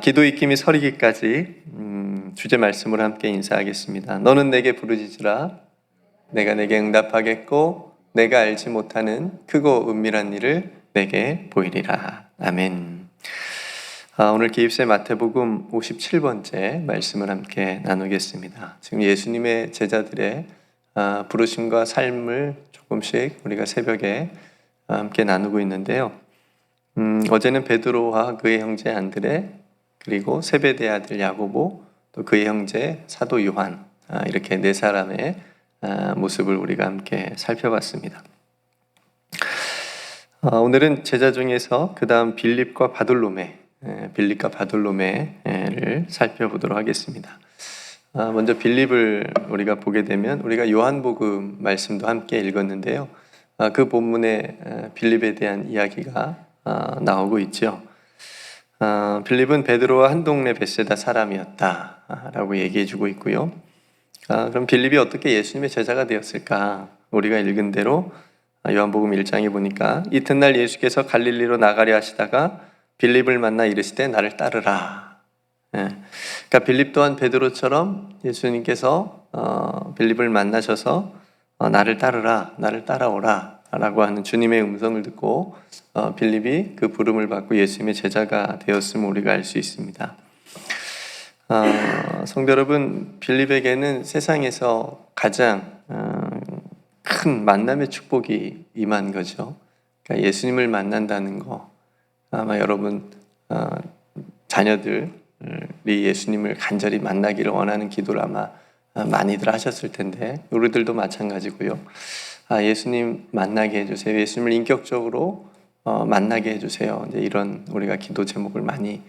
기도 익힘이 서리기까지 주제 말씀으로 함께 인사하겠습니다. 너는 내게 부르짖으라 내가 내게 응답하겠고 내가 알지 못하는 크고 은밀한 일을 내게 보이리라. 아멘. 오늘 기입세 마태복음 57번째 말씀을 함께 나누겠습니다. 지금 예수님의 제자들의 부르심과 삶을 조금씩 우리가 새벽에 함께 나누고 있는데요. 어제는 베드로와 그의 형제 안드레, 그리고 세베대 아들 야고보, 또 그의 형제 사도 요한, 이렇게 네 사람의 모습을 우리가 함께 살펴봤습니다. 오늘은 제자 중에서 그 다음 빌립과 바돌로메를 살펴보도록 하겠습니다. 먼저 빌립을 우리가 보게 되면 우리가 요한복음 말씀도 함께 읽었는데요. 그 본문에 빌립에 대한 이야기가 나오고 있죠. 빌립은 베드로와 한 동네 벳세다 사람이었다라고 얘기해주고 있고요. 그럼 빌립이 어떻게 예수님의 제자가 되었을까? 우리가 읽은 대로 요한복음 1장에 보니까 이튿날 예수께서 갈릴리로 나가려 하시다가 빌립을 만나 이르시되 나를 따르라. 그러니까 빌립 또한 베드로처럼 예수님께서 빌립을 만나셔서 나를 따르라, 나를 따라오라 라고 하는 주님의 음성을 듣고 빌립이 그 부름을 받고 예수님의 제자가 되었음을 우리가 알 수 있습니다. 성도 여러분, 빌립에게는 세상에서 가장 큰 만남의 축복이 임한 거죠. 그러니까 예수님을 만난다는 거, 아마 여러분 자녀들이 예수님을 간절히 만나기를 원하는 기도를 아마 많이들 하셨을 텐데 우리들도 마찬가지고요. 예수님 만나게 해주세요. 예수님을 인격적으로 만나게 해주세요. 이제 이런 우리가 기도 제목을 많이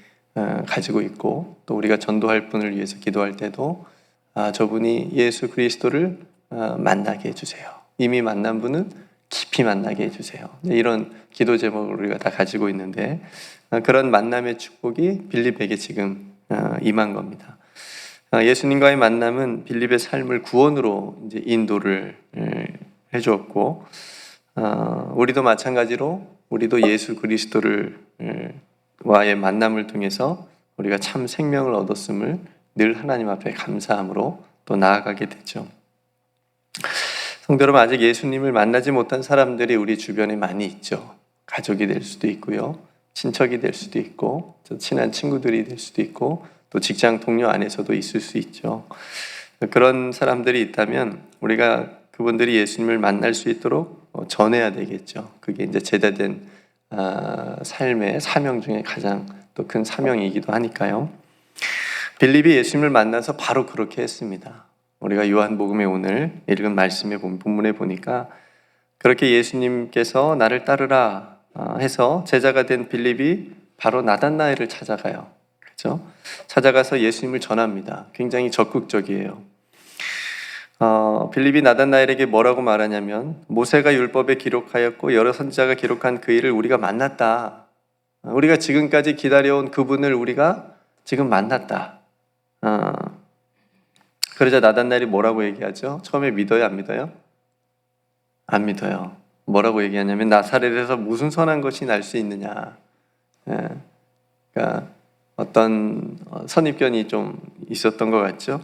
가지고 있고, 또 우리가 전도할 분을 위해서 기도할 때도 저분이 예수 그리스도를 만나게 해주세요. 이미 만난 분은 깊이 만나게 해주세요. 이런 기도 제목을 우리가 다 가지고 있는데 그런 만남의 축복이 빌립에게 지금 임한 겁니다. 예수님과의 만남은 빌립의 삶을 구원으로 이제 인도를 해주었고, 우리도 마찬가지로 우리도 예수 그리스도를 와의 만남을 통해서 우리가 참 생명을 얻었음을 늘 하나님 앞에 감사함으로 또 나아가게 되죠. 성도 여러분, 아직 예수님을 만나지 못한 사람들이 우리 주변에 많이 있죠. 가족이 될 수도 있고요, 친척이 될 수도 있고, 친한 친구들이 될 수도 있고, 또 직장 동료 안에서도 있을 수 있죠. 그런 사람들이 있다면 우리가 그분들이 예수님을 만날 수 있도록 전해야 되겠죠. 그게 이제 제대된 삶의 사명 중에 가장 또 큰 사명이기도 하니까요. 빌립이 예수님을 만나서 바로 그렇게 했습니다. 우리가 요한복음에 오늘 읽은 말씀의 본문에 보니까 그렇게 예수님께서 나를 따르라 해서 제자가 된 빌립이 바로 나단나엘을 찾아가요. 그렇죠? 찾아가서 예수님을 전합니다. 굉장히 적극적이에요. 빌립이 나단나엘에게 뭐라고 말하냐면 모세가 율법에 기록하였고 여러 선지자가 기록한 그 일을 우리가 만났다. 우리가 지금까지 기다려온 그분을 우리가 지금 만났다. 그러자 나단나엘이 뭐라고 얘기하죠? 처음에 믿어요, 안 믿어요? 안 믿어요. 뭐라고 얘기하냐면 나사렛에서 무슨 선한 것이 날 수 있느냐. 그러니까 어떤 선입견이 좀 있었던 것 같죠?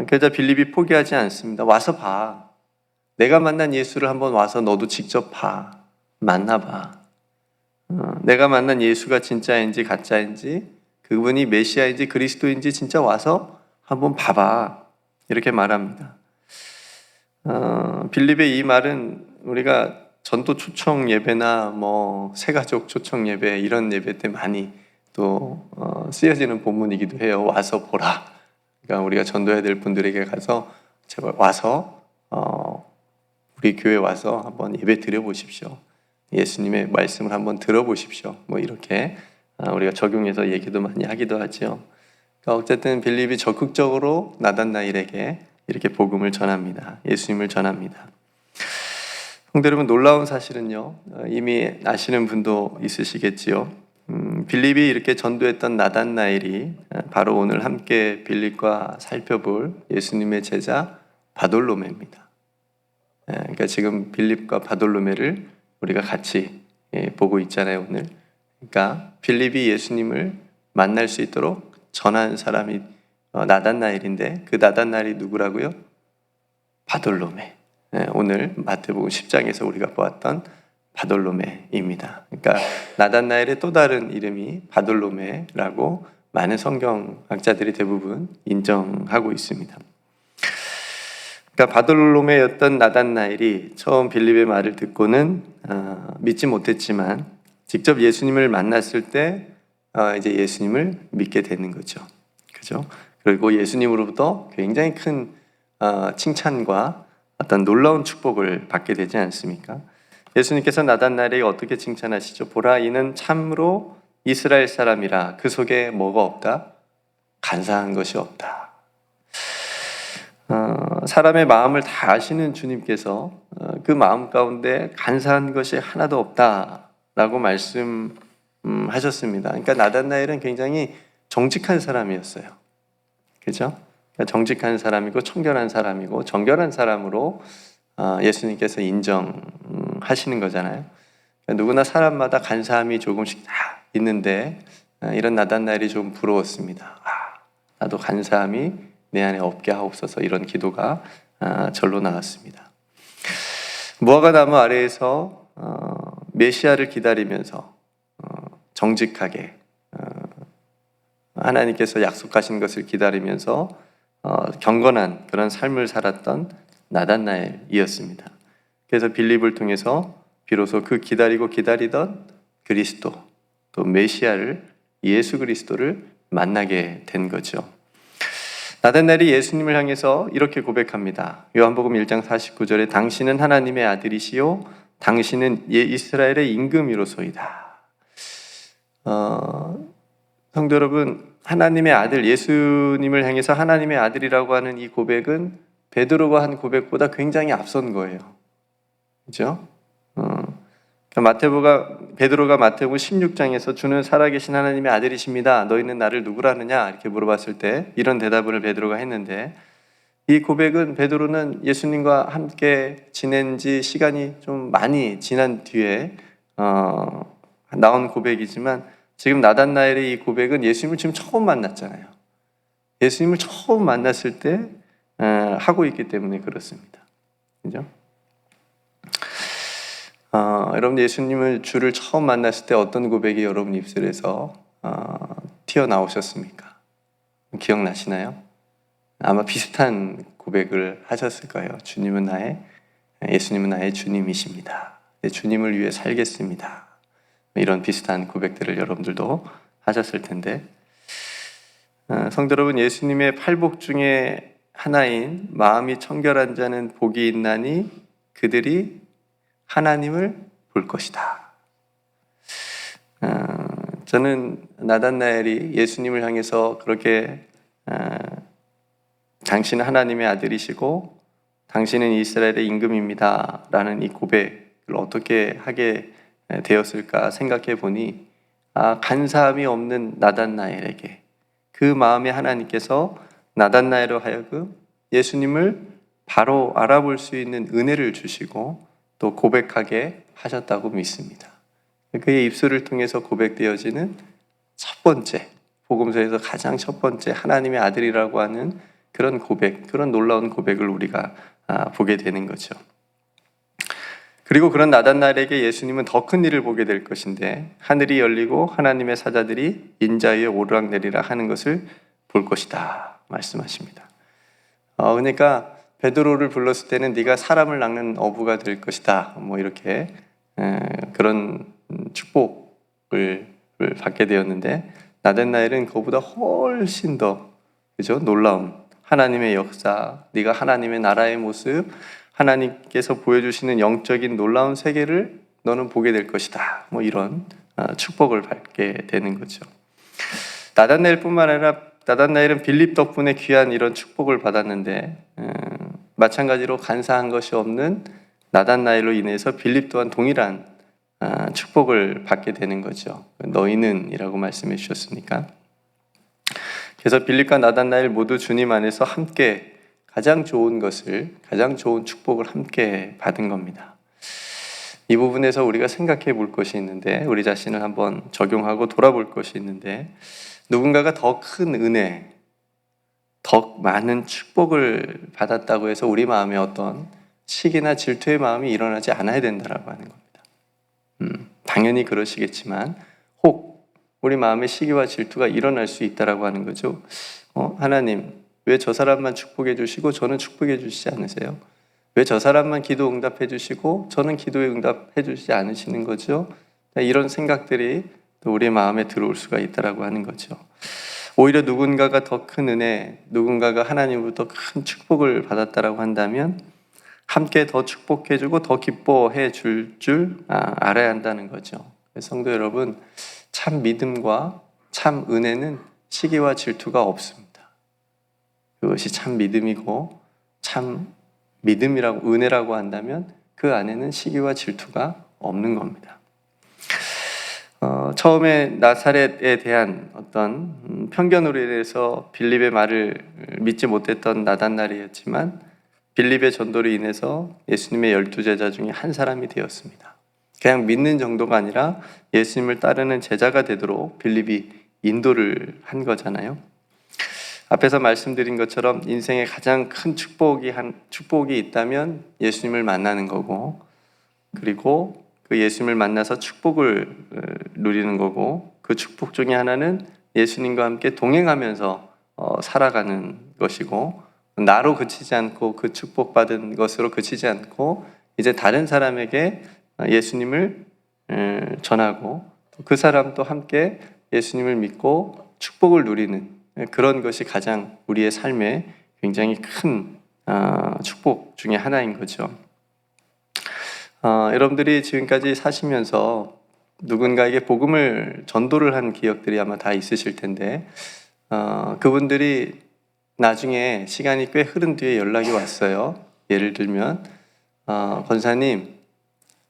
그러자 빌립이 포기하지 않습니다. 와서 봐. 내가 만난 예수를 한번 와서 너도 직접 봐. 만나봐. 내가 만난 예수가 진짜인지 가짜인지, 그분이 메시아인지 그리스도인지 진짜 와서 한번 봐봐. 이렇게 말합니다. 빌립의 이 말은 우리가 전도 초청 예배나 새가족 초청 예배 이런 예배 때 많이 또 쓰여지는 본문이기도 해요. 와서 보라. 그러니까 우리가 전도해야 될 분들에게 가서 제발 와서 우리 교회 와서 한번 예배 드려보십시오. 예수님의 말씀을 한번 들어보십시오. 이렇게 우리가 적용해서 얘기도 많이 하기도 하죠. 그러니까 어쨌든 빌립이 적극적으로 나단나엘에게 이렇게 복음을 전합니다. 예수님을 전합니다. 성도 여러분, 놀라운 사실은요, 이미 아시는 분도 있으시겠지요. 빌립이 이렇게 전도했던 나단나엘이 바로 오늘 함께 빌립과 살펴볼 예수님의 제자 바돌로메입니다. 그러니까 지금 빌립과 바돌로메를 우리가 같이 보고 있잖아요, 오늘. 그러니까 빌립이 예수님을 만날 수 있도록 전한 사람이 나단나엘인데 그 나단나엘이 누구라고요? 바돌로메. 오늘 마태복음 10장에서 우리가 보았던 바돌로메입니다. 그러니까 나단나엘의 또 다른 이름이 바돌로메라고 많은 성경학자들이 대부분 인정하고 있습니다. 그러니까 바돌로메였던 나단나엘이 처음 빌립의 말을 듣고는 믿지 못했지만 직접 예수님을 만났을 때 이제 예수님을 믿게 되는 거죠. 그죠? 그리고 예수님으로부터 굉장히 큰 칭찬과 어떤 놀라운 축복을 받게 되지 않습니까? 예수님께서 나단나엘에게 어떻게 칭찬하시죠? 보라, 이는 참으로 이스라엘 사람이라 그 속에 뭐가 없다? 간사한 것이 없다. 사람의 마음을 다 아시는 주님께서 그 마음 가운데 간사한 것이 하나도 없다라고 말씀하셨습니다. 그러니까 나단나엘은 굉장히 정직한 사람이었어요. 그죠? 그러니까 정직한 사람이고 청결한 사람이고 정결한 사람으로 예수님께서 인정하시는 거잖아요. 그러니까 누구나 사람마다 간사함이 조금씩 다 있는데 이런 나단나엘이 좀 부러웠습니다. 나도 간사함이 내 안에 없게 하옵소서, 이런 기도가 절로 나왔습니다. 무화과 나무 아래에서 메시아를 기다리면서 정직하게 하나님께서 약속하신 것을 기다리면서 경건한 그런 삶을 살았던 나단나엘이었습니다. 그래서 빌립을 통해서 비로소 그 기다리던 그리스도, 또 메시아를, 예수 그리스도를 만나게 된 거죠. 나단나엘이 예수님을 향해서 이렇게 고백합니다. 요한복음 1장 49절에 당신은 하나님의 아들이시요 당신은 이스라엘의 임금이로소이다. 성도 여러분, 하나님의 아들, 예수님을 향해서 하나님의 아들이라고 하는 이 고백은 베드로가 한 고백보다 굉장히 앞선 거예요. 그죠? 베드로가 마태복음 16장에서 주는 살아계신 하나님의 아들이십니다. 너희는 나를 누구라느냐? 이렇게 물어봤을 때 이런 대답을 베드로가 했는데, 이 고백은 베드로는 예수님과 함께 지낸 지 시간이 좀 많이 지난 뒤에 나온 고백이지만, 지금 나단나엘의 이 고백은 예수님을 지금 처음 만났잖아요. 예수님을 처음 만났을 때 하고 있기 때문에 그렇습니다. 그죠? 여러분, 예수님을 주를 처음 만났을 때 어떤 고백이 여러분 입술에서 튀어나오셨습니까? 기억나시나요? 아마 비슷한 고백을 하셨을 거예요. 예수님은 나의 주님이십니다. 내 주님을 위해 살겠습니다. 이런 비슷한 고백들을 여러분들도 하셨을 텐데, 성도 여러분, 예수님의 팔복 중에 하나인 마음이 청결한 자는 복이 있나니 그들이 하나님을 볼 것이다. 저는 나단나엘이 예수님을 향해서 그렇게 당신은 하나님의 아들이시고 당신은 이스라엘의 임금입니다 라는 이 고백을 어떻게 하게 되었을까 생각해 보니, 간사함이 없는 나단나엘에게 그 마음에 하나님께서 나단나엘로 하여금 예수님을 바로 알아볼 수 있는 은혜를 주시고 또 고백하게 하셨다고 믿습니다. 그의 입술을 통해서 고백되어지는 첫 번째, 복음서에서 가장 첫 번째 하나님의 아들이라고 하는 그런 고백, 그런 놀라운 고백을 우리가 보게 되는 거죠. 그리고 그런 나단나엘에게 예수님은 더 큰 일을 보게 될 것인데, 하늘이 열리고 하나님의 사자들이 인자 위에 오르락내리락 하는 것을 볼 것이다 말씀하십니다. 그러니까 베드로를 불렀을 때는 네가 사람을 낚는 어부가 될 것이다, 뭐 이렇게 그런 축복을 받게 되었는데, 나단나엘은 그보다 훨씬 더 그죠? 놀라운 하나님의 역사, 네가 하나님의 나라의 모습, 하나님께서 보여주시는 영적인 놀라운 세계를 너는 보게 될 것이다, 뭐 이런 축복을 받게 되는 거죠. 나단나엘뿐만 아니라 나단나엘은 빌립 덕분에 귀한 이런 축복을 받았는데, 마찬가지로 간사한 것이 없는 나단나엘로 인해서 빌립 또한 동일한 축복을 받게 되는 거죠. 너희는 이라고 말씀해 주셨으니까. 그래서 빌립과 나단나엘 모두 주님 안에서 함께 가장 좋은 축복을 함께 받은 겁니다. 이 부분에서 우리가 생각해 볼 것이 있는데, 우리 자신을 한번 적용하고 돌아볼 것이 있는데, 누군가가 더 큰 은혜, 더 많은 축복을 받았다고 해서 우리 마음에 어떤 시기나 질투의 마음이 일어나지 않아야 된다라고 하는 겁니다. 당연히 그러시겠지만 혹 우리 마음에 시기와 질투가 일어날 수 있다라고 하는 거죠. 하나님, 왜 저 사람만 축복해 주시고 저는 축복해 주시지 않으세요? 왜 저 사람만 기도 응답해 주시고 저는 기도에 응답해 주시지 않으시는 거죠? 이런 생각들이 또 우리 마음에 들어올 수가 있다라고 하는 거죠. 오히려 누군가가 더 큰 은혜, 누군가가 하나님으로부터 큰 축복을 받았다라고 한다면 함께 더 축복해주고 더 기뻐해 줄 알아야 한다는 거죠. 성도 여러분, 참 믿음과 참 은혜는 시기와 질투가 없습니다. 그것이 참 믿음이고 참 믿음이라고 은혜라고 한다면 그 안에는 시기와 질투가 없는 겁니다. 처음에 나사렛에 대한 어떤 편견으로 인해서 빌립의 말을 믿지 못했던 나단나리였지만 빌립의 전도로 인해서 예수님의 12제자 중에 한 사람이 되었습니다. 그냥 믿는 정도가 아니라 예수님을 따르는 제자가 되도록 빌립이 인도를 한 거잖아요. 앞에서 말씀드린 것처럼 인생에 가장 큰 축복이 있다면 예수님을 만나는 거고, 그리고 그 예수님을 만나서 축복을 누리는 거고, 그 축복 중에 하나는 예수님과 함께 동행하면서 살아가는 것이고, 나로 그치지 않고 그 축복받은 것으로 그치지 않고 이제 다른 사람에게 예수님을 전하고 그 사람도 함께 예수님을 믿고 축복을 누리는 그런 것이 가장 우리의 삶에 굉장히 큰 축복 중에 하나인 거죠. 여러분들이 지금까지 사시면서 누군가에게 복음을 전도를 한 기억들이 아마 다 있으실 텐데 그분들이 나중에 시간이 꽤 흐른 뒤에 연락이 왔어요. 예를 들면 권사님,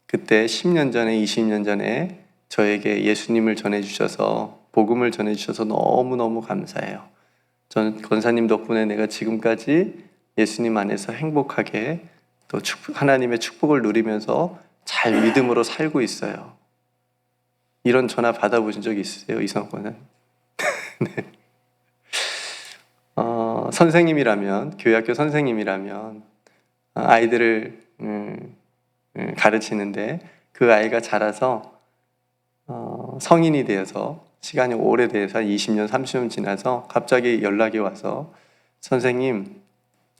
그때 10년 전에 20년 전에 저에게 예수님을 전해주셔서 복음을 전해주셔서 너무너무 감사해요. 저는 권사님 덕분에 내가 지금까지 예수님 안에서 행복하게 또 하나님의 축복을 누리면서 잘 믿음으로 살고 있어요. 이런 전화 받아보신 적 있으세요? 이성학 권사님? 네. 선생님이라면, 교회학교 선생님이라면 아이들을 가르치는데 그 아이가 자라서 성인이 되어서 시간이 오래돼서 20년, 30년 지나서 갑자기 연락이 와서 선생님,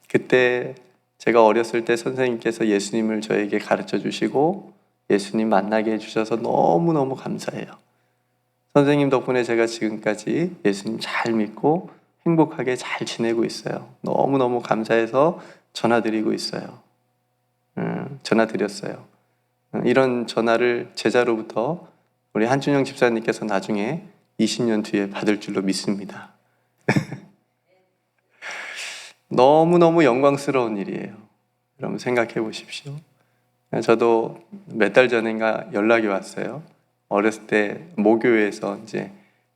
그때 제가 어렸을 때 선생님께서 예수님을 저에게 가르쳐 주시고 예수님 만나게 해주셔서 너무너무 감사해요. 선생님 덕분에 제가 지금까지 예수님 잘 믿고 행복하게 잘 지내고 있어요. 너무너무 감사해서 전화드리고 있어요. 전화드렸어요. 이런 전화를 제자로부터 우리 한준영 집사님께서 나중에 20년 뒤에 받을 줄로 믿습니다. 너무너무 영광스러운 일이에요. 여러분 생각해 보십시오. 저도 몇 달 전인가 연락이 왔어요. 어렸을 때 모교에서 이제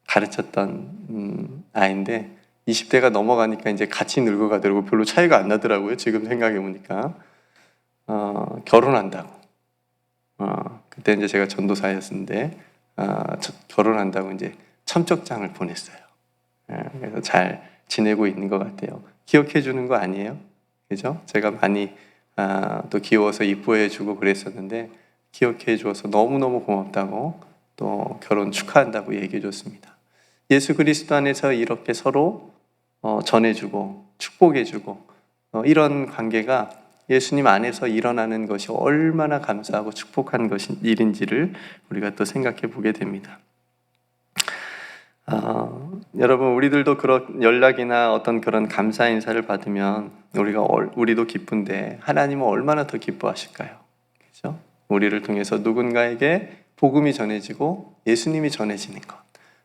가르쳤던 아이인데 20대가 넘어가니까 이제 같이 늙어가더라고. 별로 차이가 안 나더라고요. 지금 생각해 보니까 결혼한다고. 그때 이제 제가 전도사였는데 결혼한다고 이제 청첩장을 보냈어요. 그래서 잘 지내고 있는 것 같아요. 기억해 주는 거 아니에요? 그죠? 제가 많이 또 귀여워서 이뻐해 주고 그랬었는데 기억해 주어서 너무너무 고맙다고 또 결혼 축하한다고 얘기해 줬습니다. 예수 그리스도 안에서 이렇게 서로 전해주고 축복해주고 이런 관계가 예수님 안에서 일어나는 것이 얼마나 감사하고 축복한 일인지를 우리가 또 생각해 보게 됩니다. 여러분, 우리들도 그런 연락이나 어떤 그런 감사 인사를 받으면 우리도 기쁜데 하나님은 얼마나 더 기뻐하실까요? 그렇죠? 우리를 통해서 누군가에게 복음이 전해지고 예수님이 전해지는 것.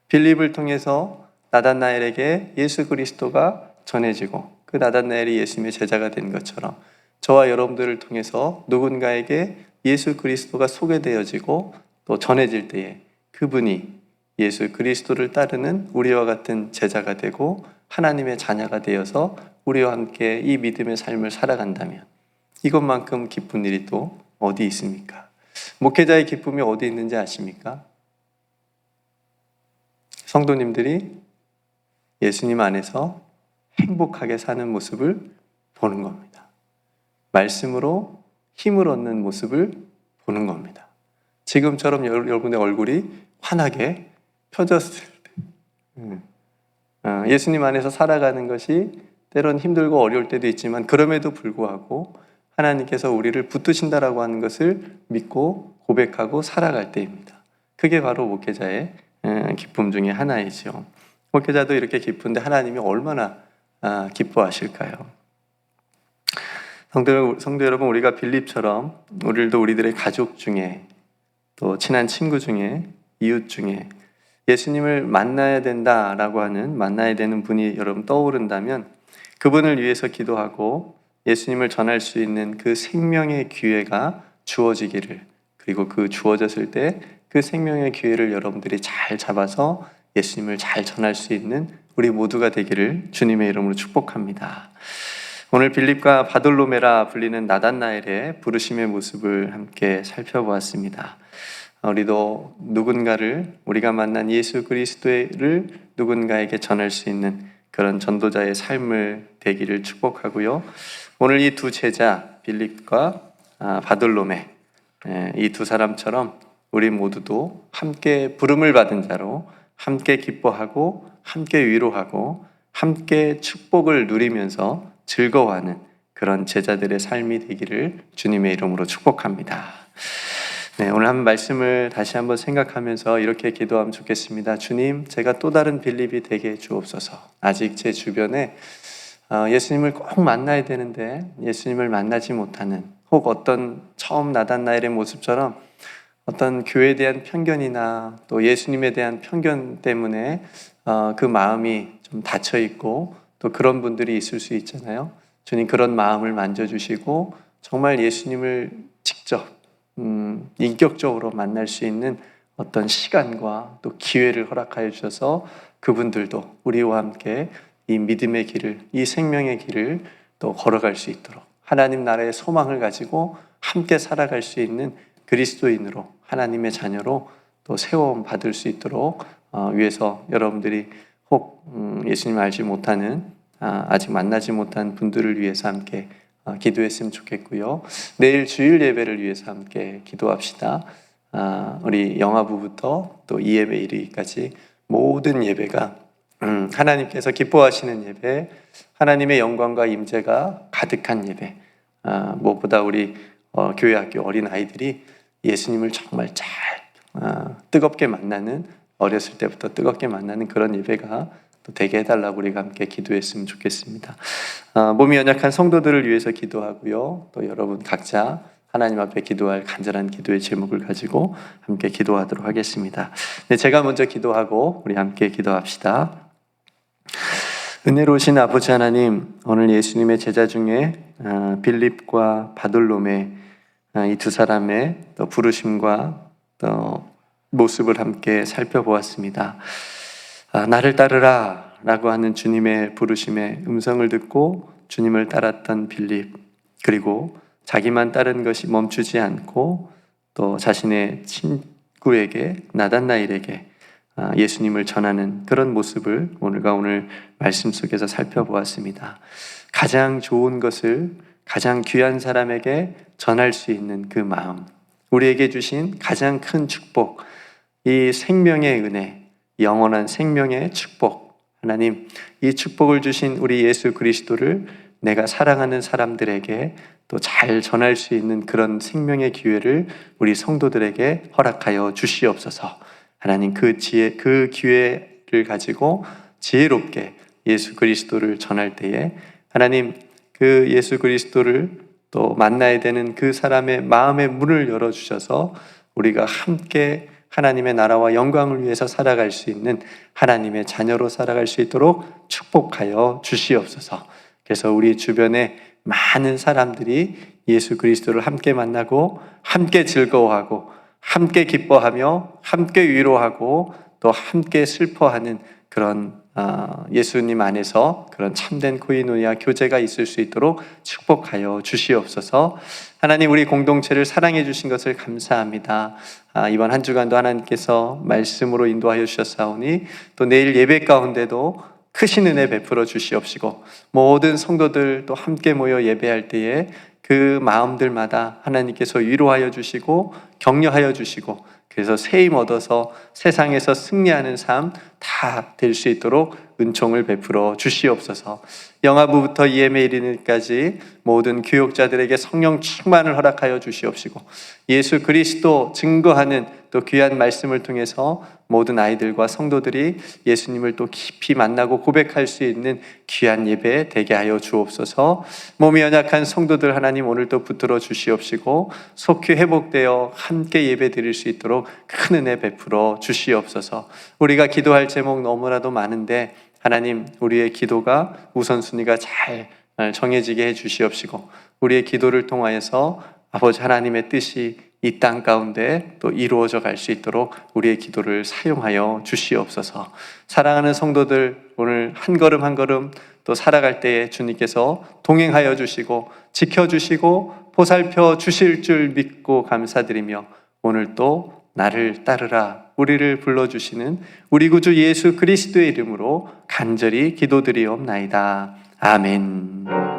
빌립을 통해서 나단나엘에게 예수 그리스도가 전해지고 그 나단나엘이 예수님의 제자가 된 것처럼 저와 여러분들을 통해서 누군가에게 예수 그리스도가 소개되어지고 또 전해질 때에 그분이 예수 그리스도를 따르는 우리와 같은 제자가 되고 하나님의 자녀가 되어서 우리와 함께 이 믿음의 삶을 살아간다면 이것만큼 기쁜 일이 또 어디 있습니까? 목회자의 기쁨이 어디 있는지 아십니까? 성도님들이 예수님 안에서 행복하게 사는 모습을 보는 겁니다. 말씀으로 힘을 얻는 모습을 보는 겁니다. 지금처럼 여러분의 얼굴이 환하게 펴졌을 때 예수님 안에서 살아가는 것이 때론 힘들고 어려울 때도 있지만 그럼에도 불구하고 하나님께서 우리를 붙드신다라고 하는 것을 믿고 고백하고 살아갈 때입니다. 그게 바로 목회자의 기쁨 중에 하나이죠. 목회자도 이렇게 기쁜데 하나님이 얼마나 기뻐하실까요? 성도 여러분, 우리가 빌립처럼 우리도 우리들의 가족 중에 또 친한 친구 중에 이웃 중에 예수님을 만나야 된다라고 하는 만나야 되는 분이 여러분 떠오른다면 그분을 위해서 기도하고 예수님을 전할 수 있는 그 생명의 기회가 주어지기를, 그리고 그 주어졌을 때 그 생명의 기회를 여러분들이 잘 잡아서 예수님을 잘 전할 수 있는 우리 모두가 되기를 주님의 이름으로 축복합니다. 오늘 빌립과 바돌로메라 불리는 나단나엘의 부르심의 모습을 함께 살펴보았습니다. 우리도 누군가를, 우리가 만난 예수 그리스도를 누군가에게 전할 수 있는 그런 전도자의 삶을 되기를 축복하고요. 오늘 이 두 제자 빌립과 바돌로메, 이 두 사람처럼 우리 모두도 함께 부름을 받은 자로 함께 기뻐하고 함께 위로하고 함께 축복을 누리면서 즐거워하는 그런 제자들의 삶이 되기를 주님의 이름으로 축복합니다. 네, 오늘 한 말씀을 다시 한번 생각하면서 이렇게 기도하면 좋겠습니다. 주님, 제가 또 다른 빌립이 되게 주옵소서. 아직 제 주변에 예수님을 꼭 만나야 되는데 예수님을 만나지 못하는, 혹 어떤 처음 나단나엘의 모습처럼 어떤 교회에 대한 편견이나 또 예수님에 대한 편견 때문에 그 마음이 좀 닫혀 있고 또 그런 분들이 있을 수 있잖아요. 주님, 그런 마음을 만져주시고 정말 예수님을 직접 인격적으로 만날 수 있는 어떤 시간과 또 기회를 허락하여 주셔서 그분들도 우리와 함께 이 믿음의 길을, 이 생명의 길을 또 걸어갈 수 있도록 하나님 나라의 소망을 가지고 함께 살아갈 수 있는 그리스도인으로, 하나님의 자녀로 또 세움 받을 수 있도록 위해서 여러분들이 혹 예수님 알지 못하는, 아직 만나지 못한 분들을 위해서 함께 기도했으면 좋겠고요. 내일 주일 예배를 위해서 함께 기도합시다. 우리 영아부부터 또 이 예배 이르기까지 모든 예배가 하나님께서 기뻐하시는 예배, 하나님의 영광과 임재가 가득한 예배, 무엇보다 우리 교회 학교 어린 아이들이 예수님을 정말 잘 뜨겁게 만나는, 어렸을 때부터 뜨겁게 만나는 그런 예배가 또 되게 해달라고 우리가 함께 기도했으면 좋겠습니다. 몸이 연약한 성도들을 위해서 기도하고요. 또 여러분 각자 하나님 앞에 기도할 간절한 기도의 제목을 가지고 함께 기도하도록 하겠습니다. 네, 제가 먼저 기도하고 우리 함께 기도합시다. 은혜로우신 아버지 하나님, 오늘 예수님의 제자 중에 빌립과 바돌로메 이 두 사람의 또 부르심과 또 모습을 함께 살펴보았습니다. 나를 따르라 라고 하는 주님의 부르심의 음성을 듣고 주님을 따랐던 빌립, 그리고 자기만 따른 것이 멈추지 않고 또 자신의 친구에게, 나단나엘에게 예수님을 전하는 그런 모습을 오늘과 오늘 말씀 속에서 살펴보았습니다. 가장 좋은 것을 가장 귀한 사람에게 전할 수 있는 그 마음, 우리에게 주신 가장 큰 축복, 이 생명의 은혜, 영원한 생명의 축복, 하나님, 이 축복을 주신 우리 예수 그리스도를 내가 사랑하는 사람들에게 또 잘 전할 수 있는 그런 생명의 기회를 우리 성도들에게 허락하여 주시옵소서. 하나님, 그 기회를 가지고 지혜롭게 예수 그리스도를 전할 때에 하나님, 그 예수 그리스도를 또 만나야 되는 그 사람의 마음의 문을 열어주셔서 우리가 함께 하나님의 나라와 영광을 위해서 살아갈 수 있는 하나님의 자녀로 살아갈 수 있도록 축복하여 주시옵소서. 그래서 우리 주변에 많은 사람들이 예수 그리스도를 함께 만나고 함께 즐거워하고 함께 기뻐하며 함께 위로하고 또 함께 슬퍼하는 그런 예수님 안에서 그런 참된 코이노니아 교제가 있을 수 있도록 축복하여 주시옵소서. 하나님, 우리 공동체를 사랑해 주신 것을 감사합니다. 이번 한 주간도 하나님께서 말씀으로 인도하여 주셨사오니 또 내일 예배 가운데도 크신 은혜 베풀어 주시옵시고, 모든 성도들 또 함께 모여 예배할 때에 그 마음들마다 하나님께서 위로하여 주시고 격려하여 주시고, 그래서 새 힘 얻어서 세상에서 승리하는 삶 다 될 수 있도록 은총을 베풀어 주시옵소서. 영아부부터 예매 이르는까지 모든 교육자들에게 성령 충만을 허락하여 주시옵시고, 예수 그리스도 증거하는 또 귀한 말씀을 통해서 모든 아이들과 성도들이 예수님을 또 깊이 만나고 고백할 수 있는 귀한 예배 되게 하여 주옵소서. 몸이 연약한 성도들 하나님 오늘도 붙들어 주시옵시고, 속히 회복되어 함께 예배 드릴 수 있도록 큰 은혜 베풀어 주시옵소서. 우리가 기도할 제목 너무나도 많은데 하나님, 우리의 기도가 우선순위가 잘 정해지게 해 주시옵시고, 우리의 기도를 통하여서 아버지 하나님의 뜻이 이 땅 가운데 또 이루어져 갈 수 있도록 우리의 기도를 사용하여 주시옵소서. 사랑하는 성도들, 오늘 한 걸음 한 걸음 또 살아갈 때에 주님께서 동행하여 주시고 지켜주시고 보살펴 주실 줄 믿고 감사드리며, 오늘 또 나를 따르라 우리를 불러주시는 우리 구주 예수 그리스도의 이름으로 간절히 기도드리옵나이다. 아멘.